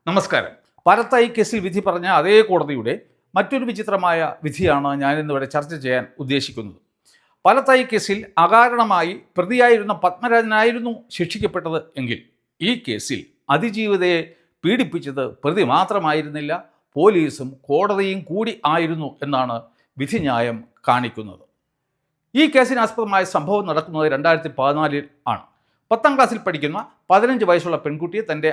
നമസ്കാരം. പാലത്തായി കേസിൽ വിധി പറഞ്ഞ അതേ കോടതിയുടെ മറ്റൊരു വിചിത്രമായ വിധിയാണ് ഞാനിന്നിവിടെ ചർച്ച ചെയ്യാൻ ഉദ്ദേശിക്കുന്നത്. പാലത്തായി കേസിൽ അകാരണമായി പ്രതിയായിരുന്ന പത്മരാജനായിരുന്നു ശിക്ഷിക്കപ്പെട്ടത് എങ്കിൽ ഈ കേസിൽ അതിജീവിതയെ പീഡിപ്പിച്ചത് പ്രതി മാത്രമായിരുന്നില്ല, പോലീസും കോടതിയും കൂടി ആയിരുന്നു എന്നാണ് വിധിന്യായം കാണിക്കുന്നത്. ഈ കേസിനാസ്പദമായ സംഭവം നടക്കുന്നത് 2014 ആണ്. 10ാം ക്ലാസ്സിൽ പഠിക്കുന്ന 15 വയസ്സുള്ള പെൺകുട്ടിയെ തൻ്റെ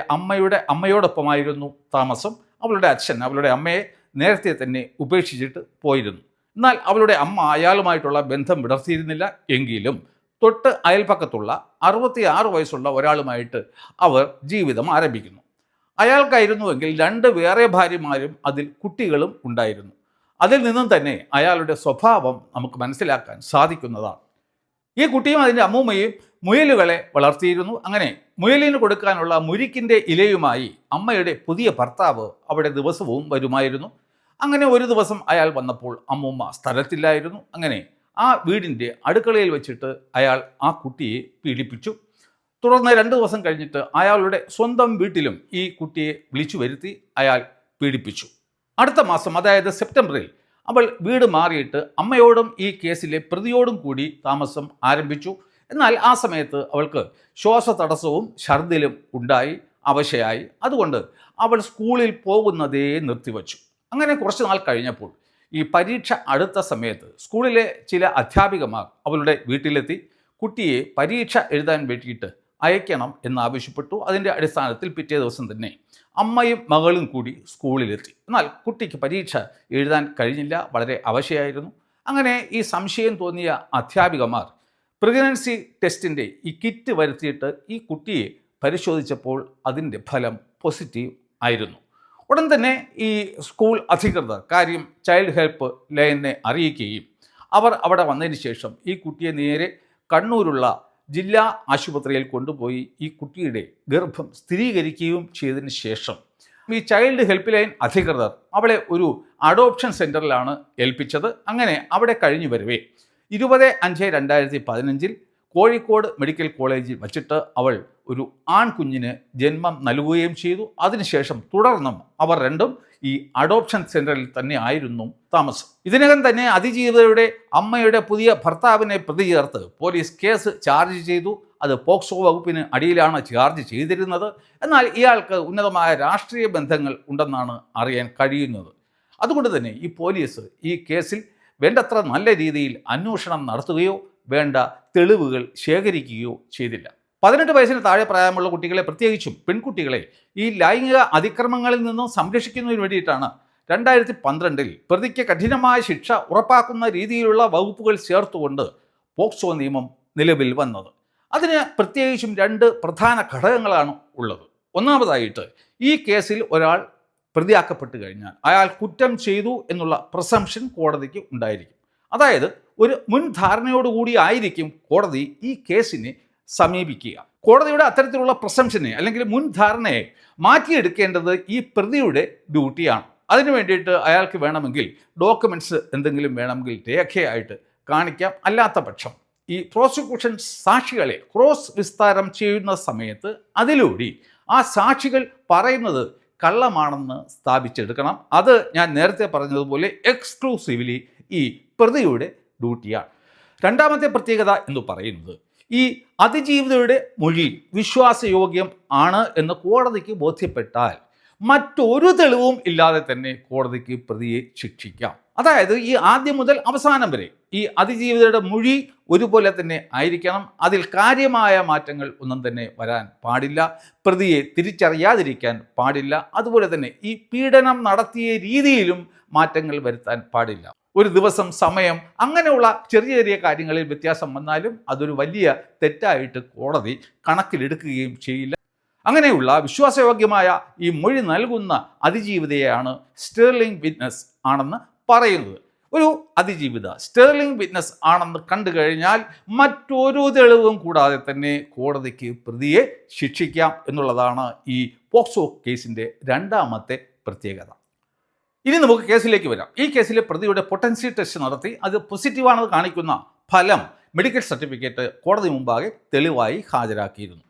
അമ്മയോടൊപ്പമായിരുന്നു താമസം. അവളുടെ അച്ഛൻ അവളുടെ അമ്മയെ നേരത്തെ തന്നെ ഉപേക്ഷിച്ചിട്ട് പോയിരുന്നു. എന്നാൽ അവളുടെ അമ്മ അയാളുമായിട്ടുള്ള ബന്ധം വിടർത്തിയിരുന്നില്ല. എങ്കിലും തൊട്ട് അയൽപ്പക്കത്തുള്ള 66 വയസ്സുള്ള ഒരാളുമായിട്ട് അവർ ജീവിതം ആരംഭിക്കുന്നു. അയാൾക്കായിരുന്നുവെങ്കിൽ 2 വേറെ ഭാര്യമാരും അതിൽ കുട്ടികളും ഉണ്ടായിരുന്നു. അതിൽ നിന്നും തന്നെ അയാളുടെ സ്വഭാവം നമുക്ക് മനസ്സിലാക്കാൻ സാധിക്കുന്നതാണ്. ഈ കുട്ടിയും അതിൻ്റെ അമ്മൂമ്മയും മുയലുകളെ വളർത്തിയിരുന്നു. അങ്ങനെ മുയലിന് കൊടുക്കാനുള്ള മുരിക്കിൻ്റെ ഇലയുമായി അമ്മയുടെ പുതിയ ഭർത്താവ് അവിടെ ദിവസവും വരുമായിരുന്നു. അങ്ങനെ ഒരു ദിവസം അയാൾ വന്നപ്പോൾ അമ്മൂമ്മ സ്ഥലത്തില്ലായിരുന്നു. അങ്ങനെ ആ വീടിൻ്റെ അടുക്കളയിൽ വെച്ചിട്ട് അയാൾ ആ കുട്ടിയെ പീഡിപ്പിച്ചു. തുടർന്ന് 2 ദിവസം കഴിഞ്ഞിട്ട് അയാളുടെ സ്വന്തം വീട്ടിലും ഈ കുട്ടിയെ വിളിച്ചു വരുത്തി അയാൾ പീഡിപ്പിച്ചു. അടുത്ത മാസം, അതായത് സെപ്റ്റംബറിൽ, അവൾ വീട് മാറിയിട്ട് അമ്മയോടും ഈ കേസിലെ പ്രതിയോടും കൂടി താമസം ആരംഭിച്ചു. എന്നാൽ ആ സമയത്ത് അവൾക്ക് ശ്വാസതടസ്സവും ഛർദിലും ഉണ്ടായി, അവശയായി. അതുകൊണ്ട് അവൾ സ്കൂളിൽ പോകുന്നതേ നിർത്തിവച്ചു. അങ്ങനെ കുറച്ച് നാൾ കഴിഞ്ഞപ്പോൾ ഈ പരീക്ഷ അടുത്ത സമയത്ത് സ്കൂളിലെ ചില അധ്യാപികമാർ അവളുടെ വീട്ടിലെത്തി കുട്ടിയെ പരീക്ഷ എഴുതാൻ വേണ്ടിയിട്ട് അയക്കണം എന്നാവശ്യപ്പെട്ടു. അതിൻ്റെ അടിസ്ഥാനത്തിൽ പിറ്റേ ദിവസം തന്നെ അമ്മയും മകളും കൂടി സ്കൂളിലെത്തി. എന്നാൽ കുട്ടിക്ക് പരീക്ഷ എഴുതാൻ കഴിഞ്ഞില്ല, വളരെ അവശയായിരുന്നു. അങ്ങനെ ഈ സംശയം തോന്നിയ അധ്യാപികമാർ പ്രഗ്നൻസി ടെസ്റ്റിൻ്റെ ഈ കിറ്റ് വരുത്തിയിട്ട് ഈ കുട്ടിയെ പരിശോധിച്ചപ്പോൾ അതിൻ്റെ ഫലം പോസിറ്റീവ് ആയിരുന്നു. ഉടൻ തന്നെ ഈ സ്കൂൾ അധികൃതർ കാര്യം ചൈൽഡ് ഹെൽപ്പ് ലൈനിനെ അറിയിക്കുകയും അവർ അവിടെ വന്നതിന് ശേഷം ഈ കുട്ടിയെ നേരെ കണ്ണൂരുള്ള ജില്ലാ ആശുപത്രിയിൽ കൊണ്ടുപോയി ഈ കുട്ടിയുടെ ഗർഭം സ്ഥിരീകരിക്കുകയും ചെയ്തതിന് ശേഷം ഈ ചൈൽഡ് ഹെൽപ്പ് ലൈൻ അധികൃതർ അവളെ ഒരു അഡോപ്ഷൻ സെൻറ്ററിലാണ് ഏൽപ്പിച്ചത്. അങ്ങനെ അവിടെ കഴിഞ്ഞു വരവേ 20/5/2015 കോഴിക്കോട് മെഡിക്കൽ കോളേജിൽ വച്ചിട്ട് അവൾ ഒരു ആൺകുഞ്ഞിന് ജന്മം നൽകുകയും ചെയ്തു. അതിനുശേഷം തുടർന്നും അവർ രണ്ടും ഈ അഡോപ്ഷൻ സെൻറ്ററിൽ തന്നെ ആയിരുന്നു താമസം. ഇതിനകം തന്നെ അതിജീവിതയുടെ അമ്മയുടെ പുതിയ ഭർത്താവിനെ പ്രതി ചേർത്ത് പോലീസ് കേസ് ചാർജ് ചെയ്തു. അത് പോക്സോ വകുപ്പിന് അടിയിലാണ് ചാർജ് ചെയ്തിരുന്നത്. എന്നാൽ ഇയാൾക്ക് ഉന്നതമായ രാഷ്ട്രീയ ബന്ധങ്ങൾ ഉണ്ടെന്നാണ് അറിയാൻ കഴിയുന്നത്. അതുകൊണ്ട് തന്നെ ഈ പോലീസ് ഈ കേസിൽ വേണ്ടത്ര നല്ല രീതിയിൽ അന്വേഷണം നടത്തുകയോ വേണ്ട തെളിവുകൾ ശേഖരിക്കുകയോ ചെയ്തില്ല. 18 വയസ്സിന് താഴെ പ്രായമുള്ള കുട്ടികളെ, പ്രത്യേകിച്ചും പെൺകുട്ടികളെ, ഈ ലൈംഗിക അതിക്രമങ്ങളിൽ നിന്നും സംരക്ഷിക്കുന്നതിന് വേണ്ടിയിട്ടാണ് 2012 പ്രതിക്ക് കഠിനമായ ശിക്ഷ ഉറപ്പാക്കുന്ന രീതിയിലുള്ള വകുപ്പുകൾ ചേർത്തുകൊണ്ട് പോക്സോ നിയമം നിലവിൽ വന്നത്. അതിന് പ്രത്യേകിച്ചും 2 പ്രധാന ഘടകങ്ങളാണ് ഉള്ളത്. ഒന്നാമതായിട്ട്, ഈ കേസിൽ ഒരാൾ പ്രതിയാക്കപ്പെട്ട് കഴിഞ്ഞാൽ അയാൾ കുറ്റം ചെയ്തു എന്നുള്ള പ്രസംഷൻ കോടതിക്ക് ഉണ്ടായിരിക്കും. അതായത് ഒരു മുൻധാരണയോടുകൂടി ആയിരിക്കും കോടതി ഈ കേസിനെ സമീപിക്കുക. കോടതിയുടെ അത്തരത്തിലുള്ള പ്രസംഷനെ അല്ലെങ്കിൽ മുൻധാരണയെ മാറ്റിയെടുക്കേണ്ടത് ഈ പ്രതിയുടെ ഡ്യൂട്ടിയാണ്. അതിനു വേണ്ടിയിട്ട് അയാൾക്ക് വേണമെങ്കിൽ ഡോക്യുമെൻറ്റ്സ് എന്തെങ്കിലും വേണമെങ്കിൽ രേഖയായിട്ട് കാണിക്കാം. അല്ലാത്ത പക്ഷം ഈ പ്രോസിക്യൂഷൻ സാക്ഷികളെ ക്രോസ് വിസ്താരം ചെയ്യുന്ന സമയത്ത് അതിലൂടെ ആ സാക്ഷികൾ പറയുന്നത് കള്ളമാണെന്ന് സ്ഥാപിച്ചെടുക്കണം. അത് ഞാൻ നേരത്തെ പറഞ്ഞതുപോലെ എക്സ്ക്ലൂസീവ്ലി ഈ പ്രതിയുടെ ഡ്യൂട്ടിയാണ്. രണ്ടാമത്തെ പ്രത്യേകത എന്ന് പറയുന്നത്, ഈ അതിജീവിതയുടെ മൊഴി വിശ്വാസയോഗ്യം ആണ് എന്ന് കോടതിക്ക് ബോധ്യപ്പെട്ടാൽ മറ്റൊരു തെളിവും ഇല്ലാതെ തന്നെ കോടതിക്ക് പ്രതിയെ ശിക്ഷിക്കാം. അതായത് ഈ ആദ്യം മുതൽ അവസാനം വരെ ഈ അതിജീവിതയുടെ മൊഴി ഒരുപോലെ തന്നെ ആയിരിക്കണം. അതിൽ കാര്യമായ മാറ്റങ്ങൾ ഒന്നും തന്നെ വരാൻ പാടില്ല. പ്രതിയെ തിരിച്ചറിയാതിരിക്കാൻ പാടില്ല. അതുപോലെ തന്നെ ഈ പീഡനം നടത്തിയ രീതിയിലും മാറ്റങ്ങൾ വരുത്താൻ പാടില്ല. ഒരു ദിവസം, സമയം, അങ്ങനെയുള്ള ചെറിയ ചെറിയ കാര്യങ്ങളിൽ വ്യത്യാസം വന്നാലും അതൊരു വലിയ തെറ്റായിട്ട് കോടതി കണക്കിലെടുക്കുകയും ചെയ്യില്ല. അങ്ങനെയുള്ള വിശ്വാസയോഗ്യമായ ഈ മൊഴി നൽകുന്ന അതിജീവിതയാണ് സ്റ്റേർലിംഗ് വിറ്റ്നസ് ആണെന്ന് പറയുന്നത്. ഒരു അതിജീവിത സ്റ്റേർലിംഗ് വിറ്റ്നസ് ആണെന്ന് കണ്ടു കഴിഞ്ഞാൽ മറ്റൊരു തെളിവും കൂടാതെ തന്നെ കോടതിക്ക് പ്രതിയെ ശിക്ഷിക്കാം എന്നുള്ളതാണ് ഈ പോക്സോ കേസിൻ്റെ രണ്ടാമത്തെ പ്രത്യേകത. ഇനി നമുക്ക് കേസിലേക്ക് വരാം. ഈ കേസിലെ പ്രതിയുടെ പൊട്ടൻസി ടെസ്റ്റ് നടത്തി അത് പോസിറ്റീവാണെന്ന് കാണിക്കുന്ന ഫലം, മെഡിക്കൽ സർട്ടിഫിക്കറ്റ് കോടതി മുമ്പാകെ തെളിവായി ഹാജരാക്കിയിരുന്നു.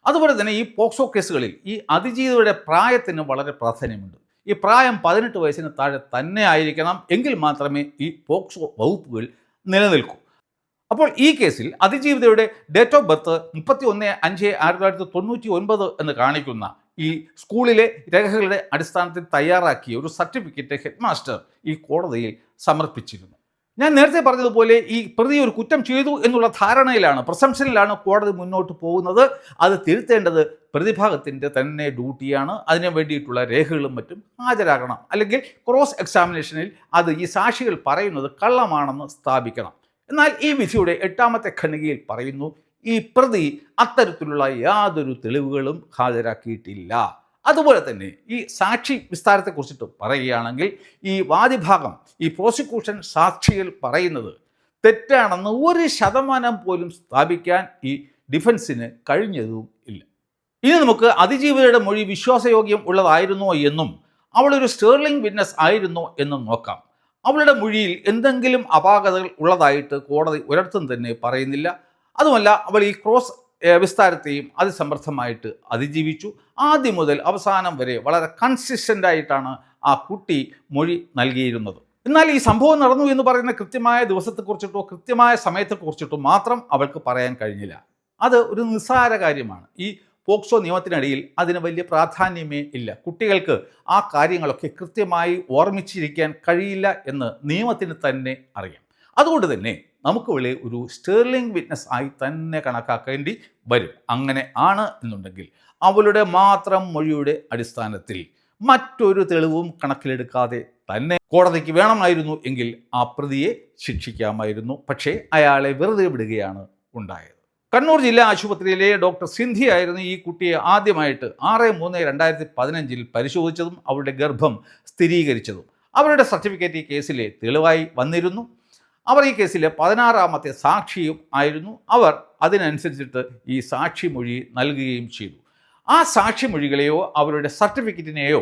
അതുപോലെ തന്നെ ഈ പോക്സോ കേസുകളിൽ ഈ അതിജീവിതയുടെ പ്രായത്തിന് വളരെ പ്രാധാന്യമുണ്ട്. ഈ പ്രായം 18 വയസ്സിന് താഴെ തന്നെ ആയിരിക്കണം, എങ്കിൽ മാത്രമേ ഈ പോക്സോ വകുപ്പുകൾ നിലനിൽക്കൂ. അപ്പോൾ ഈ കേസിൽ അതിജീവിതയുടെ ഡേറ്റ് ഓഫ് ബർത്ത് 31/5/1999 എന്ന് കാണിക്കുന്ന ഈ സ്കൂളിലെ രേഖകളുടെ അടിസ്ഥാനത്തിൽ തയ്യാറാക്കിയ ഒരു സർട്ടിഫിക്കറ്റ് ഹെഡ് മാസ്റ്റർ ഈ കോടതിയിൽ സമർപ്പിച്ചിരുന്നു. ഞാൻ നേരത്തെ പറഞ്ഞതുപോലെ ഈ പ്രതി ഒരു കുറ്റം ചെയ്തു എന്നുള്ള ധാരണയിലാണ്, പ്രസംഷനിലാണ് കോടതി മുന്നോട്ട് പോകുന്നത്. അത് തിരുത്തേണ്ടത് പ്രതിഭാഗത്തിൻ്റെ തന്നെ ഡ്യൂട്ടിയാണ്. അതിനു വേണ്ടിയിട്ടുള്ള രേഖകളും മറ്റും ഹാജരാകണം. അല്ലെങ്കിൽ ക്രോസ് എക്സാമിനേഷനിൽ അത് ഈ സാക്ഷികൾ പറയുന്നത് കള്ളമാണെന്ന് സ്ഥാപിക്കണം. എന്നാൽ ഈ വിധിയുടെ 8ാമത്തെ ഖണ്ഡികയിൽ പറയുന്നു, ഈ പ്രതി അത്തരത്തിലുള്ള യാതൊരു തെളിവുകളും ഹാജരാക്കിയിട്ടില്ല. അതുപോലെ തന്നെ ഈ സാക്ഷി വിസ്താരത്തെക്കുറിച്ചിട്ട് പറയുകയാണെങ്കിൽ ഈ വാദിഭാഗം, ഈ പ്രോസിക്യൂഷൻ സാക്ഷികൾ പറയുന്നത് തെറ്റാണെന്ന് 1% പോലും സ്ഥാപിക്കാൻ ഈ ഡിഫൻസിന് കഴിഞ്ഞതും ഇല്ല. ഇനി നമുക്ക് അതിജീവിതയുടെ മൊഴി വിശ്വാസയോഗ്യം ഉള്ളതായിരുന്നോ എന്നും അവളൊരു സ്റ്റേർലിംഗ് വിറ്റ്നസ് ആയിരുന്നോ എന്നും നോക്കാം. അവളുടെ മൊഴിയിൽ എന്തെങ്കിലും അപാകതകൾ ഉള്ളതായിട്ട് കോടതി ഒരിടത്തും തന്നെ പറയുന്നില്ല. അതുമല്ല, അവൾ ഈ ക്രോസ് വിസ്താരത്തെയും അതിസമർത്ഥമായിട്ട് അതിജീവിച്ചു. ആദ്യം മുതൽ അവസാനം വരെ വളരെ കൺസിസ്റ്റൻ്റ് ആയിട്ടാണ് ആ കുട്ടി മൊഴി നൽകിയിരുന്നത്. എന്നാൽ ഈ സംഭവം നടന്നു എന്ന് പറയുന്ന കൃത്യമായ ദിവസത്തെക്കുറിച്ചിട്ടോ കൃത്യമായ സമയത്തെക്കുറിച്ചിട്ടോ മാത്രം അവൾക്ക് പറയാൻ കഴിഞ്ഞില്ല. അത് ഒരു നിസ്സാര കാര്യമാണ്. ഈ പോക്സോ നിയമത്തിനിടയിൽ അതിന് വലിയ പ്രാധാന്യമേ ഇല്ല. കുട്ടികൾക്ക് ആ കാര്യങ്ങളൊക്കെ കൃത്യമായി ഓർമ്മിച്ചിരിക്കാൻ കഴിയില്ല എന്ന് നിയമത്തിന് തന്നെ അറിയാം. അതുകൊണ്ട് തന്നെ നമുക്ക് ഇവിടെ ഒരു സ്റ്റേർലിംഗ് വിറ്റ്നസ് ആയി തന്നെ കണക്കാക്കേണ്ടി വരും. അങ്ങനെ ആണ് എന്നുണ്ടെങ്കിൽ അവളുടെ മാത്രം മൊഴിയുടെ അടിസ്ഥാനത്തിൽ മറ്റൊരു തെളിവും കണക്കിലെടുക്കാതെ തന്നെ കോടതിക്ക് വേണമായിരുന്നു എങ്കിൽ ആ പ്രതിയെ ശിക്ഷിക്കാമായിരുന്നു. പക്ഷേ അയാളെ വെറുതെ വിടുകയാണ് ഉണ്ടായത്. കണ്ണൂർ ജില്ലാ ആശുപത്രിയിലെ ഡോക്ടർ സിന്ധി ആയിരുന്നു ഈ കുട്ടിയെ ആദ്യമായിട്ട് 6/3/2015 പരിശോധിച്ചതും അവരുടെ ഗർഭം സ്ഥിരീകരിച്ചതും. അവരുടെ സർട്ടിഫിക്കറ്റ് ഈ കേസിലെ തെളിവായി വന്നിരുന്നു. അവർ ഈ കേസിലെ 16ാമത്തെ സാക്ഷിയും ആയിരുന്നു. അവർ അതിനനുസരിച്ചിട്ട് ഈ സാക്ഷിമൊഴി നൽകുകയും ചെയ്തു. ആ സാക്ഷിമൊഴികളെയോ അവരുടെ സർട്ടിഫിക്കറ്റിനെയോ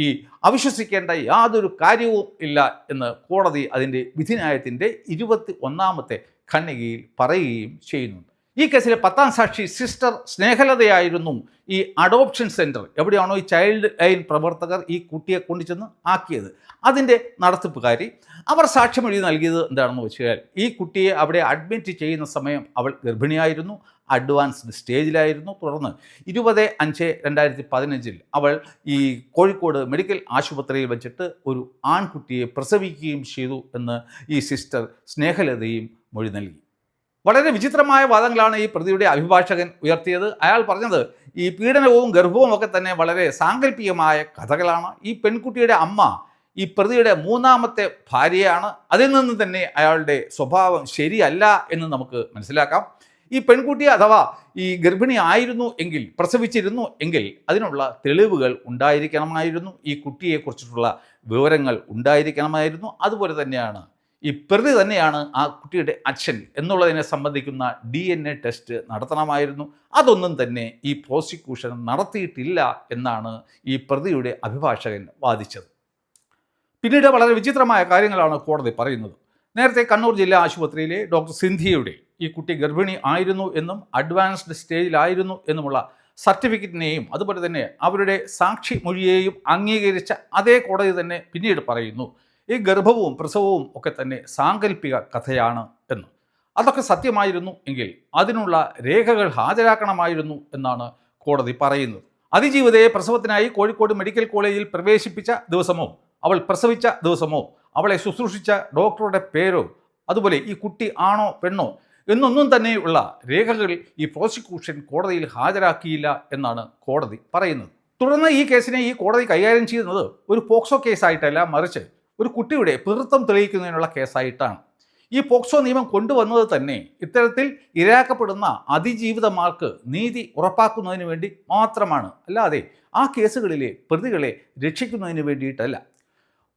ഈ അവിശ്വസിക്കേണ്ട യാതൊരു കാര്യവും ഇല്ല എന്ന് കോടതി അതിൻ്റെ വിധിന്യായത്തിൻ്റെ 21ാമത്തെ ഖണ്ഡികയിൽ പറയുകയും ചെയ്യുന്നുണ്ട്. ഈ കേസിലെ 10ാം സാക്ഷി സിസ്റ്റർ സ്നേഹലതയായിരുന്നു. ഈ അഡോപ്ഷൻ സെൻറ്റർ എവിടെയാണോ ഈ ചൈൽഡ് ലൈൻ പ്രവർത്തകർ ഈ കുട്ടിയെ കൊണ്ടുചെന്ന് ആക്കിയത് അതിൻ്റെ നടത്തിപ്പുകാരി. അവർ സാക്ഷിമൊഴി നൽകിയത് എന്താണെന്ന് വെച്ചാൽ ഈ കുട്ടിയെ അവിടെ അഡ്മിറ്റ് ചെയ്യുന്ന സമയം അവൾ ഗർഭിണിയായിരുന്നു, അഡ്വാൻസ്ഡ് സ്റ്റേജിലായിരുന്നു. തുടർന്ന് 20/5/2015 അവൾ ഈ കോഴിക്കോട് മെഡിക്കൽ ആശുപത്രിയിൽ വെച്ചിട്ട് ഒരു ആൺകുട്ടിയെ പ്രസവിക്കുകയും ചെയ്തു എന്ന് ഈ സിസ്റ്റർ സ്നേഹലതയും മൊഴി നൽകി. വളരെ വിചിത്രമായ വാദങ്ങളാണ് ഈ പ്രതിയുടെ അഭിഭാഷകൻ ഉയർത്തിയത്. അയാൾ പറഞ്ഞത് ഈ പീഡനവും ഗർഭവും ഒക്കെ തന്നെ വളരെ സാങ്കല്പികമായ കഥകളാണ്. ഈ പെൺകുട്ടിയുടെ അമ്മ ഈ പ്രതിയുടെ 3ാമത്തെ ഭാര്യയാണ്. അതിൽ നിന്ന് തന്നെ അയാളുടെ സ്വഭാവം ശരിയല്ല എന്ന് നമുക്ക് മനസ്സിലാക്കാം. ഈ പെൺകുട്ടി അഥവാ ഈ ഗർഭിണി ആയിരുന്നു എങ്കിൽ, പ്രസവിച്ചിരുന്നു എങ്കിൽ അതിനുള്ള തെളിവുകൾ ഉണ്ടായിരിക്കണമായിരുന്നു. ഈ കുട്ടിയെക്കുറിച്ചിട്ടുള്ള വിവരങ്ങൾ ഉണ്ടായിരിക്കണമായിരുന്നു. അതുപോലെ തന്നെയാണ് ഈ പ്രതി തന്നെയാണ് ആ കുട്ടിയുടെ അച്ഛൻ എന്നുള്ളതിനെ സംബന്ധിക്കുന്ന DNA ടെസ്റ്റ് നടത്തണമായിരുന്നു. അതൊന്നും തന്നെ ഈ പ്രോസിക്യൂഷൻ നടത്തിയിട്ടില്ല എന്നാണ് ഈ പ്രതിയുടെ അഭിഭാഷകൻ വാദിച്ചത്. പിന്നീട് വളരെ വിചിത്രമായ കാര്യങ്ങളാണ് കോടതി പറയുന്നത്. നേരത്തെ കണ്ണൂർ ജില്ലാ ആശുപത്രിയിലെ ഡോക്ടർ സിന്ധിയയുടെ ഈ കുട്ടി ഗർഭിണി ആയിരുന്നു എന്നും അഡ്വാൻസ്ഡ് സ്റ്റേജിലായിരുന്നു എന്നുമുള്ള സർട്ടിഫിക്കറ്റിനെയും അതുപോലെ തന്നെ അവരുടെ സാക്ഷി മൊഴിയെയും അംഗീകരിച്ച അതേ കോടതി തന്നെ പിന്നീട് പറയുന്നു ഈ ഗർഭവും പ്രസവവും ഒക്കെ തന്നെ സാങ്കല്പിക കഥയാണ് എന്ന്. അതൊക്കെ സത്യമായിരുന്നു എങ്കിൽ അതിനുള്ള രേഖകൾ ഹാജരാക്കണമായിരുന്നു എന്നാണ് കോടതി പറയുന്നത്. അതിജീവിതയെ പ്രസവത്തിനായി കോഴിക്കോട് മെഡിക്കൽ കോളേജിൽ പ്രവേശിപ്പിച്ച ദിവസമോ അവൾ പ്രസവിച്ച ദിവസമോ അവളെ ശുശ്രൂഷിച്ച ഡോക്ടറുടെ പേരോ അതുപോലെ ഈ കുട്ടി ആണോ പെണ്ണോ എന്നൊന്നും തന്നെയുള്ള രേഖകൾ ഈ പ്രോസിക്യൂഷൻ കോടതിയിൽ ഹാജരാക്കിയില്ല എന്നാണ് കോടതി പറയുന്നത്. തുടർന്ന് ഈ കേസിനെ ഈ കോടതി കൈകാര്യം ചെയ്യുന്നത് ഒരു പോക്സോ കേസായിട്ടല്ല, മറിച്ച് ഒരു കുട്ടിയുടെ പിതൃത്വം തെളിയിക്കുന്നതിനുള്ള കേസായിട്ടാണ്. ഈ പോക്സോ നിയമം കൊണ്ടുവന്നത് തന്നെ ഇത്തരത്തിൽ ഇരയാക്കപ്പെടുന്ന അതിജീവിതമാർക്ക് നീതി ഉറപ്പാക്കുന്നതിന് വേണ്ടി മാത്രമാണ്, അല്ലാതെ ആ കേസുകളിലെ പ്രതികളെ രക്ഷിക്കുന്നതിന് വേണ്ടിയിട്ടല്ല.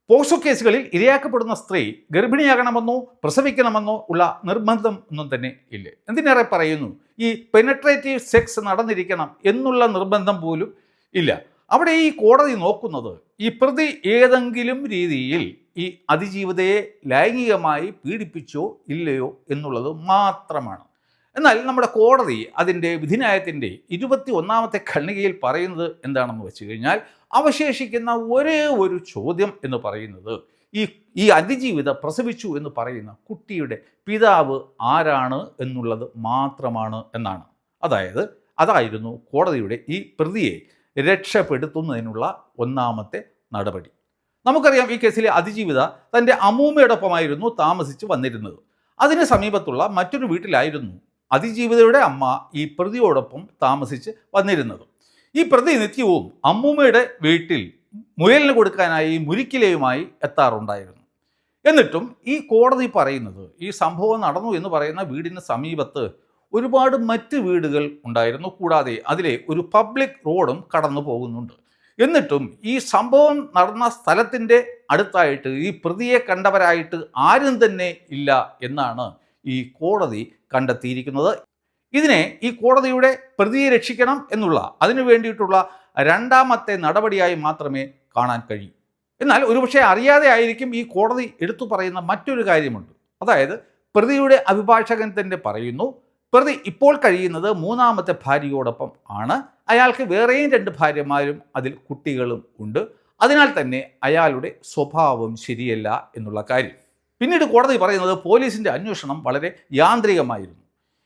പോക്സോ കേസുകളിൽ ഇരയാക്കപ്പെടുന്ന സ്ത്രീ ഗർഭിണിയാകണമെന്നോ പ്രസവിക്കണമെന്നോ ഉള്ള നിർബന്ധം ഒന്നും തന്നെ ഇല്ല. എന്തിനേറെ പറയുന്നു, ഈ പെനട്രേറ്റീവ് സെക്സ് നടന്നിരിക്കണം എന്നുള്ള നിർബന്ധം പോലും ഇല്ല. അവിടെ ഈ കോടതി നോക്കുന്നത് ഈ പ്രതി ഏതെങ്കിലും രീതിയിൽ ഈ അതിജീവിതയെ ലൈംഗികമായി പീഡിപ്പിച്ചോ ഇല്ലയോ എന്നുള്ളത് മാത്രമാണ്. എന്നാൽ നമ്മുടെ കോടതി അതിൻ്റെ വിധിന്യായത്തിൻ്റെ 21ാമത്തെ ഖണ്ഡികയിൽ പറയുന്നത് എന്താണെന്ന് വെച്ച് കഴിഞ്ഞാൽ, അവശേഷിക്കുന്ന ഒരേ ഒരു ചോദ്യം എന്ന് പറയുന്നത് ഈ ഈ അതിജീവിത പ്രസവിച്ചു എന്ന് പറയുന്ന കുട്ടിയുടെ പിതാവ് ആരാണ് എന്നുള്ളത് മാത്രമാണ് എന്നാണ്. അതായിരുന്നു കോടതിയുടെ ഈ പ്രതിയെ രക്ഷപ്പെടുത്തുന്നതിനുള്ള ഒന്നാമത്തെ നടപടി. നമുക്കറിയാം, ഈ കേസിലെ അതിജീവിത തൻ്റെ അമ്മൂമ്മയോടൊപ്പമായിരുന്നു താമസിച്ച് വന്നിരുന്നത്. അതിന് സമീപത്തുള്ള മറ്റൊരു വീട്ടിലായിരുന്നു അതിജീവിതയുടെ അമ്മ ഈ പ്രതിയോടൊപ്പം താമസിച്ച് വന്നിരുന്നത്. ഈ പ്രതി നിത്യവും അമ്മൂമ്മയുടെ വീട്ടിൽ മുയലിന് കൊടുക്കാനായി മുരിക്കിലയുമായി എത്താറുണ്ടായിരുന്നു. എന്നിട്ടും ഈ കോടതി പറയുന്നത്, ഈ സംഭവം നടന്നു എന്ന് പറയുന്ന വീടിന് സമീപത്ത് ഒരുപാട് മറ്റ് വീടുകൾ ഉണ്ടായിരുന്നു, കൂടാതെ അതിലെ ഒരു പബ്ലിക് റോഡും കടന്നു പോകുന്നുണ്ട്. എന്നിട്ടും ഈ സംഭവം നടന്ന സ്ഥലത്തിൻ്റെ അടുത്തായിട്ട് ഈ പ്രതിയെ കണ്ടവരായിട്ട് ആരും തന്നെ ഇല്ല എന്നാണ് ഈ കോടതി കണ്ടെത്തിയിരിക്കുന്നത്. ഇതിനെ ഈ കോടതിയുടെ പ്രതിയെ രക്ഷിക്കണം എന്നുള്ള അതിനു വേണ്ടിയിട്ടുള്ള രണ്ടാമത്തെ നടപടിയായി മാത്രമേ കാണാൻ കഴിയൂ. എന്നാൽ ഒരുപക്ഷെ അറിയാതെ ആയിരിക്കും ഈ കോടതി എടുത്തു പറയുന്ന മറ്റൊരു കാര്യമുണ്ട്. പ്രതിയുടെ അഭിഭാഷകൻ തന്നെ പറയുന്നു, പ്രതി ഇപ്പോൾ കഴിയുന്നത് 3ാമത്തെ ഭാര്യയോടൊപ്പം ആണ്. അയാൾക്ക് വേറെയും 2 ഭാര്യമാരും അതിൽ കുട്ടികളും ഉണ്ട്. അതിനാൽ തന്നെ അയാളുടെ സ്വഭാവം ശരിയല്ല എന്നുള്ള കാര്യം. പിന്നീട് കോടതി പറയുന്നത് പോലീസിൻ്റെ അന്വേഷണം വളരെ യാന്ത്രികമായിരുന്നു.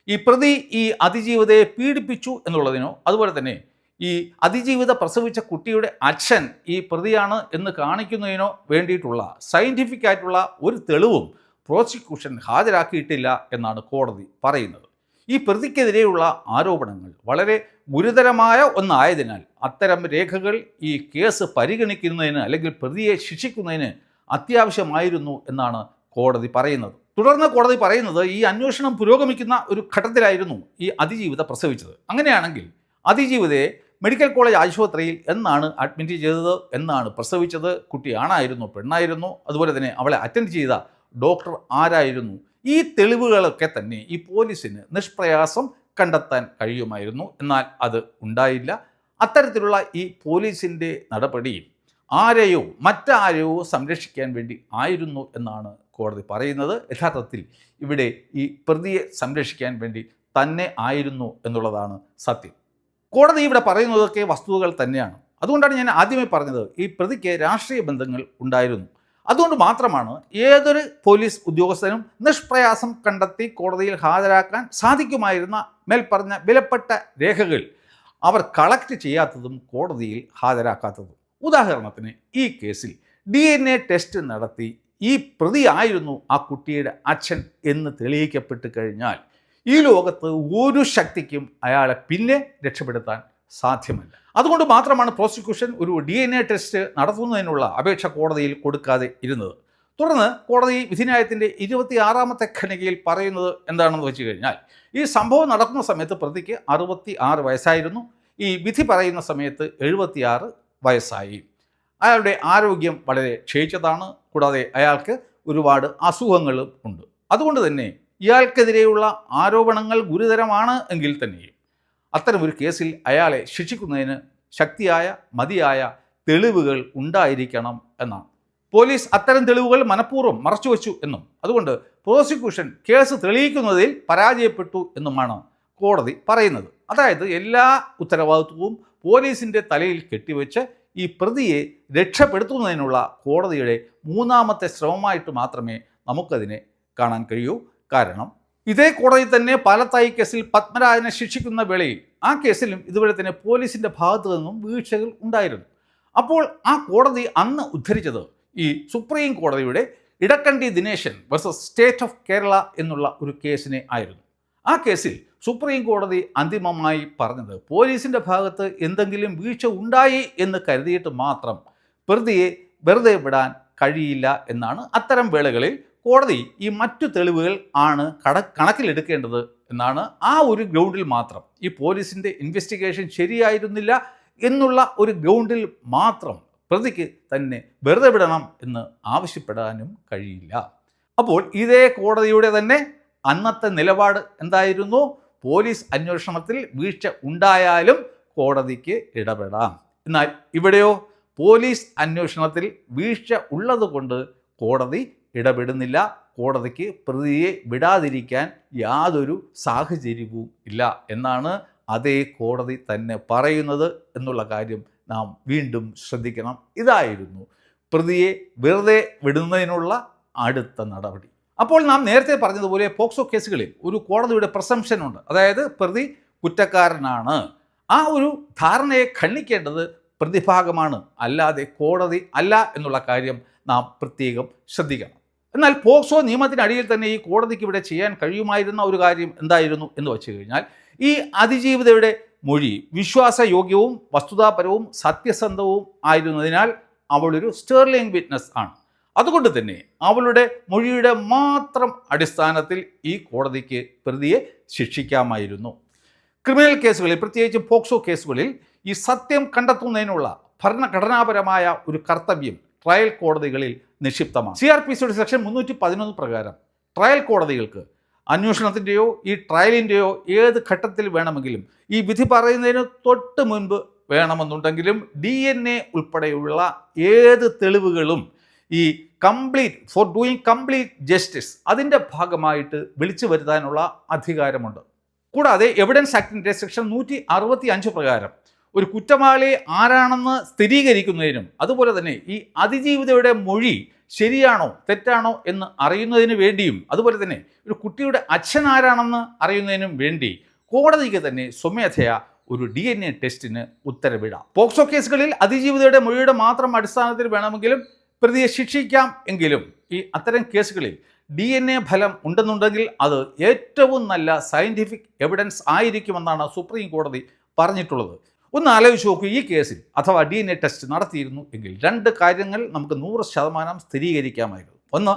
ഈ പ്രതി ഈ അതിജീവിതയെ പീഡിപ്പിച്ചു എന്നുള്ളതിനോ, അതുപോലെ തന്നെ ഈ അതിജീവിത പ്രസവിച്ച കുട്ടിയുടെ അച്ഛൻ ഈ പ്രതിയാണ് എന്ന് കാണിക്കുന്നതിനോ വേണ്ടിയിട്ടുള്ള സയൻറ്റിഫിക് ആയിട്ടുള്ള ഒരു തെളിവും പ്രോസിക്യൂഷൻ ഹാജരാക്കിയിട്ടില്ല എന്നാണ് കോടതി പറയുന്നത്. ഈ പ്രതിക്കെതിരെയുള്ള ആരോപണങ്ങൾ വളരെ ഗുരുതരമായ ഒന്നായതിനാൽ അത്തരം രേഖകൾ ഈ കേസ് പരിഗണിക്കുന്നതിന് അല്ലെങ്കിൽ പ്രതിയെ ശിക്ഷിക്കുന്നതിന് അത്യാവശ്യമായിരുന്നു എന്നാണ് കോടതി പറയുന്നത്. തുടർന്ന് കോടതി പറയുന്നത്, ഈ അന്വേഷണം പുരോഗമിക്കുന്ന ഒരു ഘട്ടത്തിലായിരുന്നു ഈ അതിജീവിത പ്രസവിച്ചത്. അങ്ങനെയാണെങ്കിൽ അതിജീവിതയെ മെഡിക്കൽ കോളേജ് ആശുപത്രിയിൽ എന്നാണ് അഡ്മിറ്റ് ചെയ്തത്, എന്നാണ് പ്രസവിച്ചത്, കുട്ടി ആണായിരുന്നു പെണ്ണായിരുന്നു, അതുപോലെ തന്നെ അവളെ അറ്റൻഡ് ചെയ്ത ഡോക്ടർ ആരായിരുന്നു, ഈ തെളിവുകളൊക്കെ തന്നെ ഈ പോലീസിന് നിഷ്പ്രയാസം കണ്ടെത്താൻ കഴിയുമായിരുന്നു. എന്നാൽ അത് ഉണ്ടായില്ല. അത്തരത്തിലുള്ള ഈ പോലീസിൻ്റെ നടപടി ആരെയോ മറ്റാരെയോ സംരക്ഷിക്കാൻ വേണ്ടി ആയിരുന്നു എന്നാണ് കോടതി പറയുന്നത്. യഥാർത്ഥത്തിൽ ഇവിടെ ഈ പ്രതിയെ സംരക്ഷിക്കാൻ വേണ്ടി തന്നെ ആയിരുന്നു എന്നുള്ളതാണ് സത്യം. കോടതി ഇവിടെ പറയുന്നതൊക്കെ വസ്തുതകൾ തന്നെയാണ്. അതുകൊണ്ടാണ് ഞാൻ ആദ്യമേ പറഞ്ഞത്, ഈ പ്രതിക്ക് രാഷ്ട്രീയ ബന്ധങ്ങൾ ഉണ്ടായിരുന്നു. അതുകൊണ്ട് മാത്രമാണ് ഏതൊരു പോലീസ് ഉദ്യോഗസ്ഥനും നിഷ്പ്രയാസം കണ്ടെത്തി കോടതിയിൽ ഹാജരാക്കാൻ സാധിക്കുമായിരുന്ന മേൽപ്പറഞ്ഞ വിലപ്പെട്ട രേഖകൾ അവർ കളക്ട് ചെയ്യാത്തതും കോടതിയിൽ ഹാജരാക്കാത്തതും. ഉദാഹരണത്തിന്, ഈ കേസിൽ DNA ടെസ്റ്റ് നടത്തി ഈ പ്രതിയായിരുന്നു ആ കുട്ടിയുടെ അച്ഛൻ എന്ന് തെളിയിക്കപ്പെട്ട് കഴിഞ്ഞാൽ ഈ ലോകത്ത് ഒരു ശക്തിക്കും അയാളെ പിന്നെ രക്ഷപ്പെടുത്താൻ സാധ്യമല്ല. അതുകൊണ്ട് മാത്രമാണ് പ്രോസിക്യൂഷൻ ഒരു DNA ടെസ്റ്റ് നടത്തുന്നതിനുള്ള അപേക്ഷ കോടതിയിൽ കൊടുക്കാതെ ഇരുന്നത്. തുടർന്ന് കോടതി വിധിന്യായത്തിൻ്റെ 26ാമത്തെ ഖണ്ഡികയിൽ പറയുന്നത് എന്താണെന്ന് വെച്ച് കഴിഞ്ഞാൽ, ഈ സംഭവം നടക്കുന്ന സമയത്ത് പ്രതിക്ക് 66 വയസ്സായിരുന്നു. ഈ വിധി പറയുന്ന സമയത്ത് 76 വയസ്സായി. അയാളുടെ ആരോഗ്യം വളരെ ക്ഷയിച്ചതാണ്. കൂടാതെ അയാൾക്ക് ഒരുപാട് അസുഖങ്ങളും ഉണ്ട്. അതുകൊണ്ട് തന്നെ ഇയാൾക്കെതിരെയുള്ള ആരോപണങ്ങൾ ഗുരുതരമാണ് എങ്കിൽ തന്നെയും അത്തരമൊരു കേസിൽ അയാളെ ശിക്ഷിക്കുന്നതിന് ശക്തിയായ മതിയായ തെളിവുകൾ ഉണ്ടായിരിക്കണം എന്നാണ്. പോലീസ് അത്തരം തെളിവുകൾ മനഃപൂർവ്വം മറച്ചുവെച്ചു എന്നും അതുകൊണ്ട് പ്രോസിക്യൂഷൻ കേസ് തെളിയിക്കുന്നതിൽ പരാജയപ്പെട്ടു എന്നുമാണ് കോടതി പറയുന്നത്. എല്ലാ ഉത്തരവാദിത്വവും പോലീസിൻ്റെ തലയിൽ കെട്ടിവെച്ച് ഈ പ്രതിയെ രക്ഷപ്പെടുത്തുന്നതിനുള്ള കോടതിയുടെ 3ാമത്തെ ശ്രമമായിട്ട് മാത്രമേ നമുക്കതിനെ കാണാൻ കഴിയൂ. കാരണം ഇതേ കോടതി തന്നെ പാലത്തായി കേസിൽ പത്മരാജനെ ശിക്ഷിക്കുന്ന വേളയിൽ ആ കേസിലും ഇതുവരെ തന്നെ പോലീസിൻ്റെ ഭാഗത്തു നിന്നും വീഴ്ചകൾ ഉണ്ടായിരുന്നു. അപ്പോൾ ആ കോടതി അന്ന് ഉദ്ധരിച്ചത് ഈ സുപ്രീം കോടതിയുടെ Edakkandi Dineshan versus state of Kerala എന്നുള്ള ഒരു കേസിനെ ആയിരുന്നു. ആ കേസിൽ സുപ്രീം കോടതി അന്തിമമായി പറഞ്ഞത്, പോലീസിൻ്റെ ഭാഗത്ത് എന്തെങ്കിലും വീഴ്ച ഉണ്ടായി എന്ന് കരുതിയിട്ട് മാത്രം പ്രതിയെ വെറുതെ വിടാൻ കഴിയില്ല എന്നാണ്. അത്തരം വേളകളിൽ കോടതി ഈ മറ്റു തെളിവുകൾ ആണ് കണക്കിലെടുക്കേണ്ടത് എന്നാണ്. ആ ഒരു ഗ്രൗണ്ടിൽ മാത്രം, ഈ പോലീസിൻ്റെ ഇൻവെസ്റ്റിഗേഷൻ ശരിയായിരുന്നില്ല എന്നുള്ള ഒരു ഗ്രൗണ്ടിൽ മാത്രം പ്രതിക്ക് തന്നെ വെറുതെ വിടണം എന്ന് ആവശ്യപ്പെടാനും കഴിയില്ല. അപ്പോൾ ഇതേ കോടതിയുടെ തന്നെ അന്നത്തെ നിലപാട് എന്തായിരുന്നു? പോലീസ് അന്വേഷണത്തിൽ വീഴ്ച ഉണ്ടായാലും കോടതിക്ക് ഇടപെടാം. എന്നാൽ ഇവിടെയോ പോലീസ് അന്വേഷണത്തിൽ വീഴ്ച ഉള്ളതുകൊണ്ട് കോടതി ഇടപെടുന്നില്ല. കോടതിക്ക് പ്രതിയെ വിടാതിരിക്കാൻ യാതൊരു സാഹചര്യവും ഇല്ല എന്നാണ് അതേ കോടതി തന്നെ പറയുന്നത് എന്നുള്ള കാര്യം നാം വീണ്ടും ശ്രദ്ധിക്കണം. ഇതായിരുന്നു പ്രതിയെ വെറുതെ വിടുന്നതിനുള്ള അടുത്ത നടപടി. അപ്പോൾ നാം നേരത്തെ പറഞ്ഞതുപോലെ പോക്സോ കേസുകളിൽ ഒരു കോടതിയുടെ പ്രസംപ്ഷൻ ഉണ്ട്. അതായത് പ്രതി കുറ്റക്കാരനാണ്. ആ ഒരു ധാരണയെ ഖണ്ഡിക്കേണ്ടത് പ്രതിഭാഗമാണ്, അല്ലാതെ കോടതി അല്ല എന്നുള്ള കാര്യം നാം പ്രത്യേകം ശ്രദ്ധിക്കണം. എന്നാൽ പോക്സോ നിയമത്തിനടിയിൽ തന്നെ ഈ കോടതിക്ക് ഇവിടെ ചെയ്യാൻ കഴിയുമായിരുന്ന ഒരു കാര്യം എന്തായിരുന്നു എന്ന് വെച്ച് കഴിഞ്ഞാൽ, ഈ അതിജീവിതയുടെ മൊഴി വിശ്വാസയോഗ്യവും വസ്തുതാപരവും സത്യസന്ധവും ആയിരുന്നതിനാൽ അവളൊരു സ്റ്റേർലിംഗ് വിറ്റ്നസ് ആണ്. അതുകൊണ്ട് തന്നെ അവളുടെ മൊഴിയുടെ മാത്രം അടിസ്ഥാനത്തിൽ ഈ കോടതിക്ക് പ്രതിയെ ശിക്ഷിക്കാമായിരുന്നു. ക്രിമിനൽ കേസുകളിൽ, പ്രത്യേകിച്ചും പോക്സോ കേസുകളിൽ, ഈ സത്യം കണ്ടെത്തുന്നതിനുള്ള ഭരണഘടനാപരമായ ഒരു കർത്തവ്യം ട്രയൽ കോടതികളിൽ നിക്ഷിപ്തമാണ്. CRPCയുടെ സെക്ഷൻ 311 പ്രകാരം ട്രയൽ കോടതികൾക്ക് അന്വേഷണത്തിൻ്റെയോ ഈ ട്രയലിൻ്റെയോ ഏത് ഘട്ടത്തിൽ വേണമെങ്കിലും, ഈ വിധി പറയുന്നതിന് തൊട്ട് മുൻപ് വേണമെന്നുണ്ടെങ്കിലും, DNA ഉൾപ്പെടെയുള്ള ഏത് തെളിവുകളും ഈ ഫോർ ഡൂയിങ് കംപ്ലീറ്റ് ജസ്റ്റിസ് അതിൻ്റെ ഭാഗമായിട്ട് വിളിച്ചു വരുത്താനുള്ള അധികാരമുണ്ട്. കൂടാതെ എവിഡൻസ് ആക്ടിൻ്റെ സെക്ഷൻ 165 പ്രകാരം ഒരു കുറ്റവാളി ആരാണെന്ന് സ്ഥിരീകരിക്കുന്നതിനും, അതുപോലെ തന്നെ ഈ അതിജീവിതയുടെ മൊഴി ശരിയാണോ തെറ്റാണോ എന്ന് അറിയുന്നതിന് വേണ്ടിയും, അതുപോലെ തന്നെ ഒരു കുട്ടിയുടെ അച്ഛൻ ആരാണെന്ന് അറിയുന്നതിനും വേണ്ടി കോടതിക്ക് തന്നെ സ്വമേധയാ ഒരു DNA ടെസ്റ്റിന് ഉത്തരവിടാം. പോക്സോ കേസുകളിൽ അതിജീവിതയുടെ മൊഴിയുടെ മാത്രം അടിസ്ഥാനത്തിൽ വേണമെങ്കിലും പ്രതിയെ ശിക്ഷിക്കാം. എങ്കിലും ഈ അത്തരം കേസുകളിൽ DNA ഫലം ഉണ്ടെന്നുണ്ടെങ്കിൽ അത് ഏറ്റവും നല്ല സയൻറ്റിഫിക് എവിഡൻസ് ആയിരിക്കുമെന്നാണ് സുപ്രീം കോടതി പറഞ്ഞിട്ടുള്ളത്. ഒന്ന് ആലോചിച്ച് നോക്കൂ, ഈ കേസിൽ അഥവാ DNA ടെസ്റ്റ് നടത്തിയിരുന്നു എങ്കിൽ 2 കാര്യങ്ങൾ നമുക്ക് 100% സ്ഥിരീകരിക്കാമായിരുന്നു. ഒന്ന്,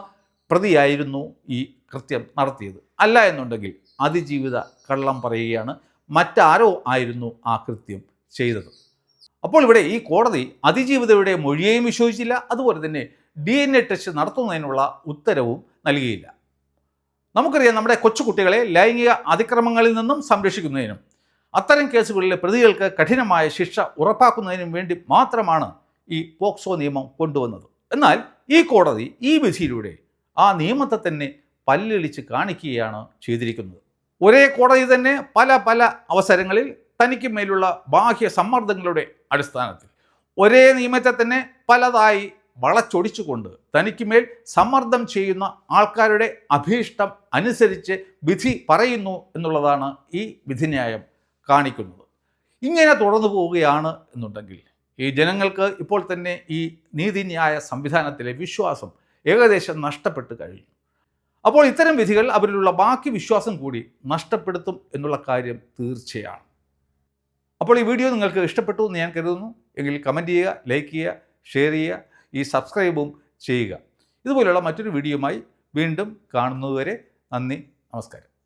പ്രതിയായിരുന്നു ഈ കൃത്യം നടത്തിയത്. അല്ല എന്നുണ്ടെങ്കിൽ അതിജീവിത കള്ളം പറയുകയാണ്, മറ്റാരോ ആയിരുന്നു ആ കൃത്യം ചെയ്തത്. അപ്പോൾ ഇവിടെ ഈ കോടതി അതിജീവിതയുടെ മൊഴിയെയും വിശ്വസിച്ചില്ല, അതുപോലെ തന്നെ DNA ടെസ്റ്റ് നടത്തുന്നതിനുള്ള ഉത്തരവും നൽകിയില്ല. നമുക്കറിയാം, നമ്മുടെ കൊച്ചുകുട്ടികളെ ലൈംഗിക അതിക്രമങ്ങളിൽ നിന്നും സംരക്ഷിക്കുന്നതിനും അത്തരം കേസുകളിലെ പ്രതികൾക്ക് കഠിനമായ ശിക്ഷ ഉറപ്പാക്കുന്നതിനും വേണ്ടി മാത്രമാണ് ഈ പോക്സോ നിയമം കൊണ്ടുവന്നത്. എന്നാൽ ഈ കോടതി ഈ വിധിയിലൂടെ ആ നിയമത്തെ തന്നെ പല്ലിളിച്ച് കാണിക്കുകയാണ് ചെയ്തിരിക്കുന്നത്. ഒരേ കോടതി തന്നെ പല അവസരങ്ങളിൽ തനിക്ക് മേലുള്ള ബാഹ്യ സമ്മർദ്ദങ്ങളുടെ അടിസ്ഥാനത്തിൽ ഒരേ നിയമത്തെ തന്നെ പലതായി വളച്ചൊടിച്ചുകൊണ്ട് തനിക്ക് മേൽ സമ്മർദ്ദം ചെയ്യുന്ന ആൾക്കാരുടെ അഭീഷ്ടം അനുസരിച്ച് വിധി പറയുന്നു എന്നുള്ളതാണ് ഈ വിധിന്യായം കാണിക്കുന്നത്. ഇങ്ങനെ തുടർന്നു പോവുകയാണ് എന്നുണ്ടെങ്കിൽ ഈ ജനങ്ങൾക്ക് ഇപ്പോൾ തന്നെ ഈ നീതിന്യായ സംവിധാനത്തിലെ വിശ്വാസം ഏകദേശം നഷ്ടപ്പെട്ട് കഴിഞ്ഞു. അപ്പോൾ ഇത്തരം വിധികൾ അവരിലുള്ള ബാക്കി വിശ്വാസം കൂടി നഷ്ടപ്പെടുത്തും എന്നുള്ള കാര്യം തീർച്ചയാണ്. അപ്പോൾ ഈ വീഡിയോ നിങ്ങൾക്ക് ഇഷ്ടപ്പെട്ടു എന്ന് ഞാൻ കരുതുന്നു. എങ്കിൽ കമൻറ്റ് ചെയ്യുക, ലൈക്ക് ചെയ്യുക, ഷെയർ ചെയ്യുക, ഈ സബ്സ്ക്രൈബും ചെയ്യുക. ഇതുപോലെയുള്ള മറ്റൊരു വീഡിയോയുമായി വീണ്ടും കാണുന്നതുവരെ നന്ദി, നമസ്കാരം.